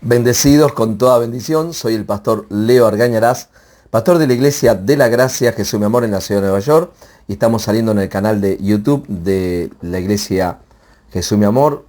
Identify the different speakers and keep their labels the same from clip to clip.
Speaker 1: Bendecidos con toda bendición, soy el pastor Leo Argañarás, pastor de la Iglesia de la Gracia Jesús mi Amor en la ciudad de Nueva York, y estamos saliendo en el canal de YouTube de la Iglesia Jesús mi Amor,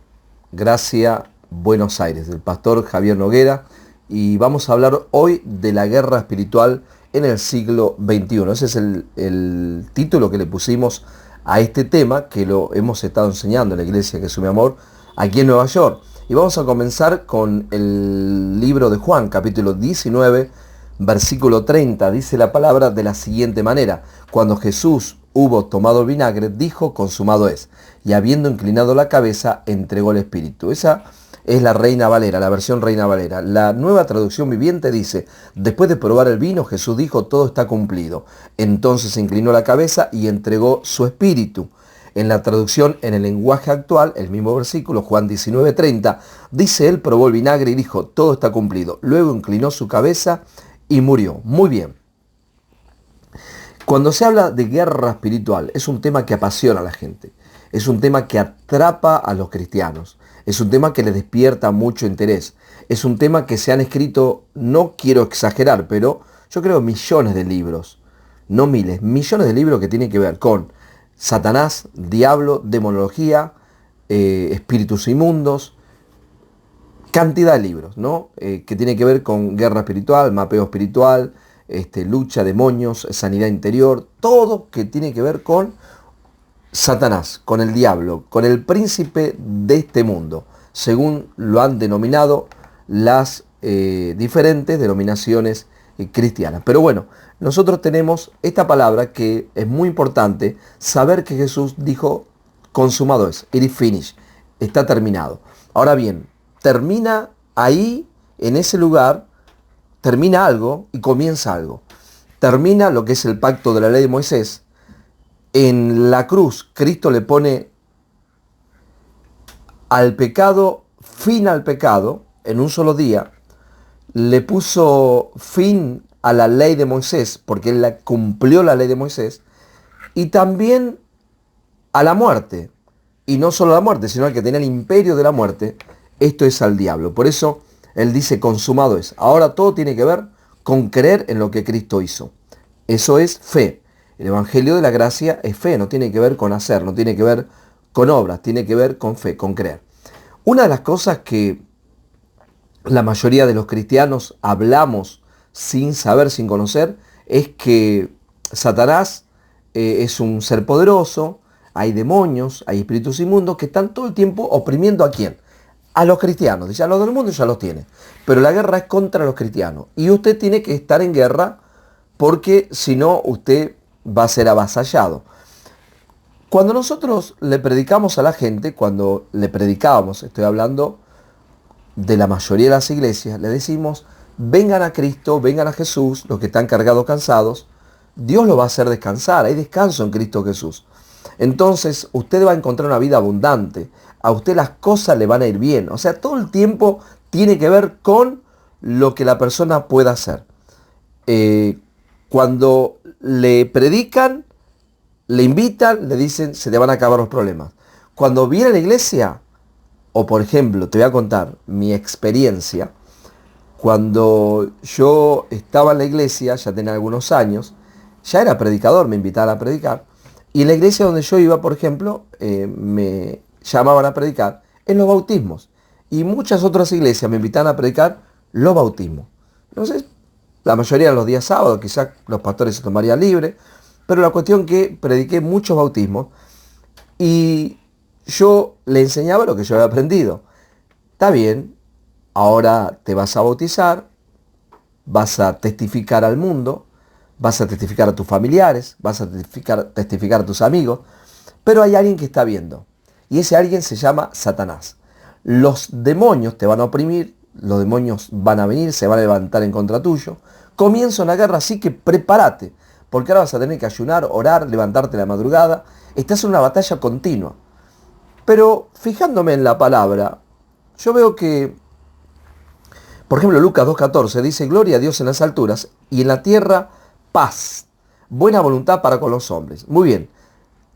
Speaker 1: Gracia, Buenos Aires, del pastor Javier Noguera, y vamos a hablar hoy de la guerra espiritual en el siglo XXI. Ese es el título que le pusimos a este tema que lo hemos estado enseñando en la Iglesia Jesús mi Amor aquí en Nueva York. Y vamos a comenzar con el libro de Juan, capítulo 19, versículo 30. Dice la palabra de la siguiente manera: cuando Jesús hubo tomado el vinagre, dijo: consumado es. Y habiendo inclinado la cabeza, entregó el espíritu. Esa es la Reina Valera, la versión Reina Valera. La Nueva Traducción Viviente dice: después de probar el vino, Jesús dijo: todo está cumplido. Entonces inclinó la cabeza y entregó su espíritu. En la traducción en el lenguaje actual, el mismo versículo, Juan 19:30, dice: él probó el vinagre y dijo: todo está cumplido. Luego inclinó su cabeza y murió. Muy bien. Cuando se habla de guerra espiritual, es un tema que apasiona a la gente. Es un tema que atrapa a los cristianos. Es un tema que les despierta mucho interés. Es un tema que se han escrito, no quiero exagerar, pero yo creo millones de libros, no miles, millones de libros que tienen que ver con Satanás, diablo, demonología, espíritus inmundos, cantidad de libros, ¿no? Que tiene que ver con guerra espiritual, mapeo espiritual, lucha, demonios, sanidad interior, todo que tiene que ver con Satanás, con el diablo, con el príncipe de este mundo, según lo han denominado las diferentes denominaciones cristianas. Pero bueno, nosotros tenemos esta palabra que es muy importante, saber que Jesús dijo: consumado es, it is finished, está terminado. Ahora bien, termina ahí, en ese lugar, termina algo y comienza algo. Termina lo que es el pacto de la ley de Moisés. En la cruz, Cristo le pone al pecado, fin al pecado, en un solo día. Le puso fin a la ley de Moisés, porque él cumplió la ley de Moisés, y también a la muerte. Y no solo a la muerte, sino al que tenía el imperio de la muerte, esto es al diablo. Por eso él dice: consumado es. Ahora todo tiene que ver con creer en lo que Cristo hizo. Eso es fe. El Evangelio de la Gracia es fe, no tiene que ver con hacer, no tiene que ver con obras, tiene que ver con fe, con creer. Una de las cosas que la mayoría de los cristianos hablamos sin saber, sin conocer, es que Satanás es un ser poderoso, hay demonios, hay espíritus inmundos que están todo el tiempo oprimiendo ¿a quién? A los cristianos. Dice: a los del mundo ya los tiene. Pero la guerra es contra los cristianos. Y usted tiene que estar en guerra, porque si no, usted va a ser avasallado. Cuando nosotros le predicamos a la gente, cuando le predicábamos, estoy hablando de la mayoría de las iglesias, le decimos: vengan a Cristo, vengan a Jesús, los que están cargados, cansados, Dios los va a hacer descansar, hay descanso en Cristo Jesús. Entonces usted va a encontrar una vida abundante, a usted las cosas le van a ir bien. O sea, todo el tiempo tiene que ver con lo que la persona pueda hacer. Cuando le predican, le invitan, le dicen: se te van a acabar los problemas. Cuando viene a la iglesia, o por ejemplo, te voy a contar mi experiencia. Cuando yo estaba en la iglesia, ya tenía algunos años, ya era predicador, me invitaban a predicar. Y en la iglesia donde yo iba, por ejemplo, me llamaban a predicar en los bautismos. Y muchas otras iglesias me invitaban a predicar los bautismos. Entonces, la mayoría eran los días sábados, quizás los pastores se tomarían libre. Pero la cuestión que prediqué muchos bautismos y yo le enseñaba lo que yo había aprendido. Está bien, ahora te vas a bautizar, vas a testificar al mundo, vas a testificar a tus familiares, vas a testificar a tus amigos, pero hay alguien que está viendo. Y ese alguien se llama Satanás. Los demonios te van a oprimir, los demonios van a venir, se van a levantar en contra tuyo. Comienza una guerra, así que prepárate, porque ahora vas a tener que ayunar, orar, levantarte a la madrugada. Estás en una batalla continua. Pero fijándome en la palabra, yo veo que, por ejemplo, Lucas 2:14 dice: gloria a Dios en las alturas y en la tierra paz, buena voluntad para con los hombres. Muy bien.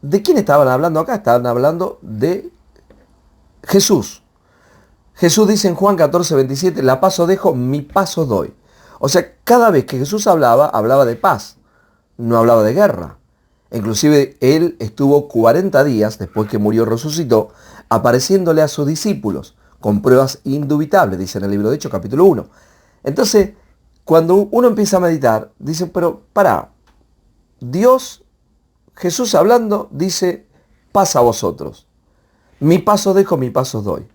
Speaker 1: ¿De quién estaban hablando acá? Estaban hablando de Jesús. Jesús dice en Juan 14:27, la paz os dejo, mi paz os doy. O sea, cada vez que Jesús hablaba, hablaba de paz, no hablaba de guerra. Inclusive él estuvo 40 días, después que murió y resucitó, apareciéndole a sus discípulos, con pruebas indubitables, dice en el libro de Hechos, capítulo 1. Entonces, cuando uno empieza a meditar, dice, pero pará, Dios, Jesús hablando, dice, paz a vosotros. Mi paz os dejo, mi paz os doy.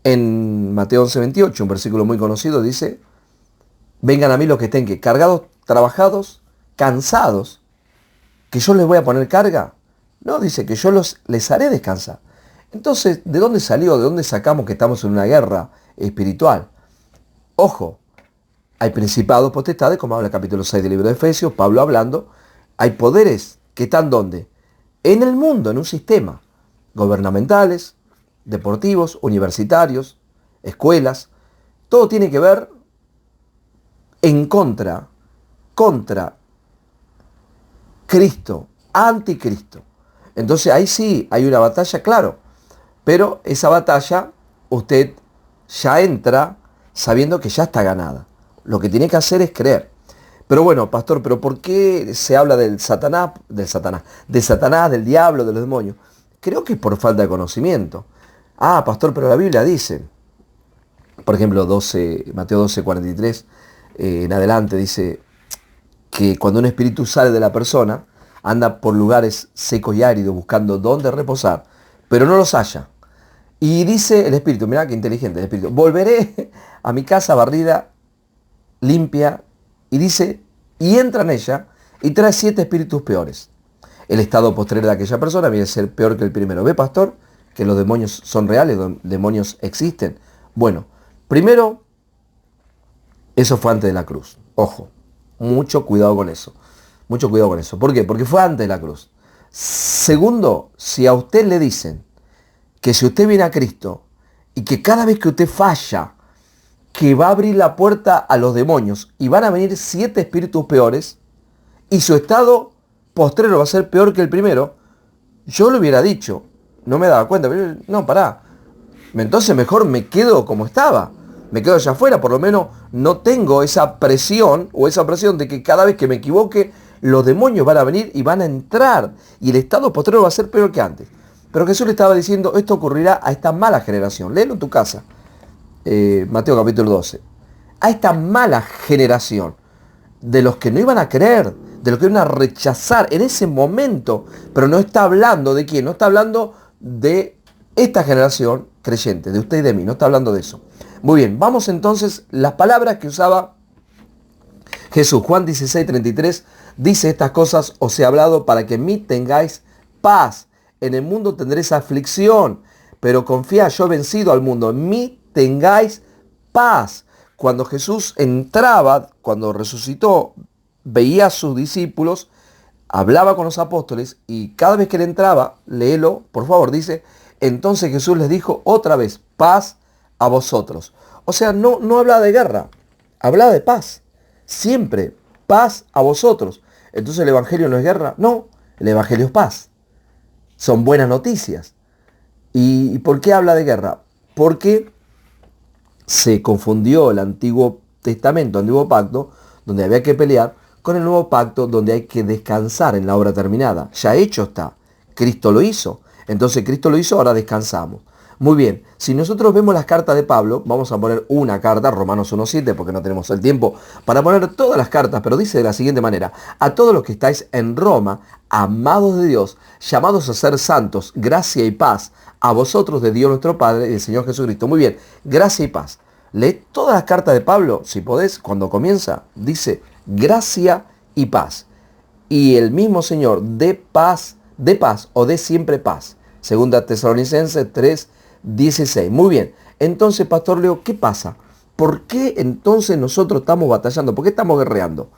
Speaker 1: En Mateo 11:28, un versículo muy conocido, dice, vengan a mí los que estén cargados, trabajados, cansados, que yo les voy a poner carga. No, dice que yo les haré descansar. Entonces, ¿de dónde salió? ¿De dónde sacamos que estamos en una guerra espiritual? Ojo, hay principados, potestades, como habla el capítulo 6 del libro de Efesios, Pablo hablando, hay poderes que están ¿dónde? En el mundo, en un sistema, gubernamentales, deportivos, universitarios, escuelas, todo tiene que ver en contra Cristo, anticristo. Entonces ahí sí hay una batalla, claro, pero esa batalla usted ya entra sabiendo que ya está ganada. Lo que tiene que hacer es creer. Pero bueno, pastor, ¿pero por qué se habla del Satanás, del diablo, de los demonios? Creo que es por falta de conocimiento. Ah, pastor, pero la Biblia dice, por ejemplo, Mateo 12:43, en adelante dice que cuando un espíritu sale de la persona, anda por lugares secos y áridos buscando dónde reposar, pero no los halla. Y dice el espíritu, mirá qué inteligente el espíritu, volveré a mi casa barrida, limpia, y dice, y entra en ella y trae 7 espíritus peores. El estado postrero de aquella persona viene a ser peor que el primero. ¿Ve, pastor? Que los demonios son reales, los demonios existen. Bueno, primero, eso fue antes de la cruz. Ojo, mucho cuidado con eso. Mucho cuidado con eso. ¿Por qué? Porque fue antes de la cruz. Segundo, si a usted le dicen que si usted viene a Cristo y que cada vez que usted falla, que va a abrir la puerta a los demonios y van a venir 7 espíritus peores y su estado postrero va a ser peor que el primero, yo le hubiera dicho, no me daba cuenta, pero no, pará, entonces mejor me quedo como estaba, me quedo allá afuera, por lo menos no tengo esa presión o esa presión de que cada vez que me equivoque los demonios van a venir y van a entrar y el estado postrero va a ser peor que antes. Pero Jesús le estaba diciendo, esto ocurrirá a esta mala generación, léelo en tu casa. Mateo capítulo 12, a esta mala generación de los que no iban a creer, de los que iban a rechazar en ese momento, pero no está hablando de quién, no está hablando de esta generación creyente, de usted y de mí, no está hablando de eso. Muy bien, vamos entonces, las palabras que usaba Jesús. Juan 16:33 dice, estas cosas os he hablado para que en mí tengáis paz, en el mundo tendréis aflicción, pero confía, yo he vencido al mundo, en mí tengáis paz. Cuando Jesús entraba, cuando resucitó, veía a sus discípulos, hablaba con los apóstoles y cada vez que él entraba, léelo, por favor, dice, entonces Jesús les dijo otra vez, paz a vosotros. O sea, no habla de guerra, habla de paz. Siempre, paz a vosotros. Entonces el Evangelio no es guerra, no, el Evangelio es paz. Son buenas noticias. ¿Y por qué habla de guerra? Porque se confundió el Antiguo Testamento, el Antiguo Pacto, donde había que pelear, con el Nuevo Pacto, donde hay que descansar en la obra terminada. Ya hecho está. Cristo lo hizo. Entonces Cristo lo hizo, ahora descansamos. Muy bien, si nosotros vemos las cartas de Pablo, vamos a poner una carta, Romanos 1:7, porque no tenemos el tiempo para poner todas las cartas, pero dice de la siguiente manera, a todos los que estáis en Roma, amados de Dios, llamados a ser santos, gracia y paz, a vosotros de Dios nuestro Padre y del Señor Jesucristo. Muy bien, gracia y paz. Lee todas las cartas de Pablo, si podés, cuando comienza, dice gracia y paz. Y el mismo Señor de paz o de siempre paz. Segunda Tesalonicenses 3:16. Muy bien. Entonces, Pastor Leo, ¿qué pasa? ¿Por qué entonces nosotros estamos batallando? ¿Por qué estamos guerreando?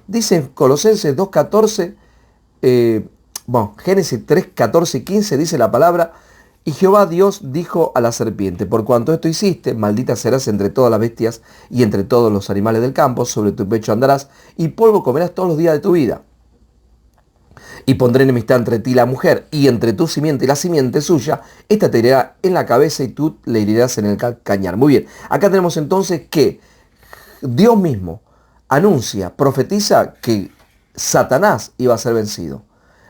Speaker 1: Dice Colosenses 2:14, Génesis 3:14-15 dice la palabra, y Jehová Dios dijo a la serpiente, por cuanto esto hiciste, maldita serás entre todas las bestias y entre todos los animales del campo, sobre tu pecho andarás, y polvo comerás todos los días de tu vida. y pondré enemistad entre ti y la mujer, y entre tu simiente y la simiente suya, esta te herirá en la cabeza y tú le herirás en el calcañar. Muy bien, acá tenemos entonces que Dios mismo anuncia, profetiza que Satanás iba a ser vencido.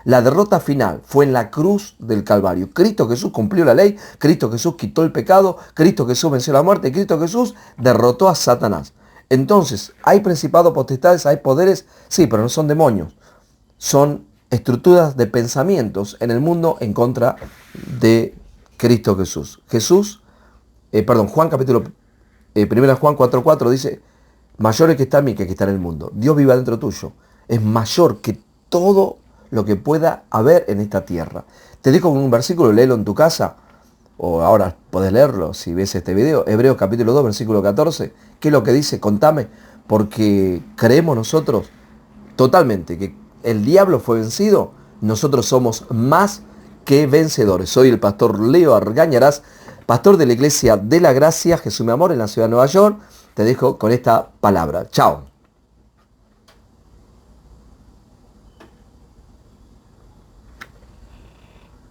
Speaker 1: La derrota final fue en la cruz del Calvario. Cristo Jesús cumplió la ley, Cristo Jesús quitó el pecado, Cristo Jesús venció la muerte, Cristo Jesús derrotó a Satanás. Entonces, ¿hay principados, potestades, hay poderes? Sí, pero no son demonios. Son estructuras de pensamientos en el mundo en contra de Cristo Jesús. Juan capítulo, 1 Juan 4:4 dice, mayor es que está en mí que está en el mundo. Dios vive dentro tuyo. Es mayor que todo lo que pueda haber en esta tierra. Te dejo con un versículo, léelo en tu casa, o ahora podés leerlo si ves este video. Hebreos capítulo 2, versículo 14. ¿Qué es lo que dice? Contame, porque creemos nosotros totalmente que el diablo fue vencido, nosotros somos más que vencedores. Soy el pastor Leo Argañarás, pastor de la Iglesia de la Gracia, Jesús mi amor, en la ciudad de Nueva York. Te dejo con esta palabra. Chao.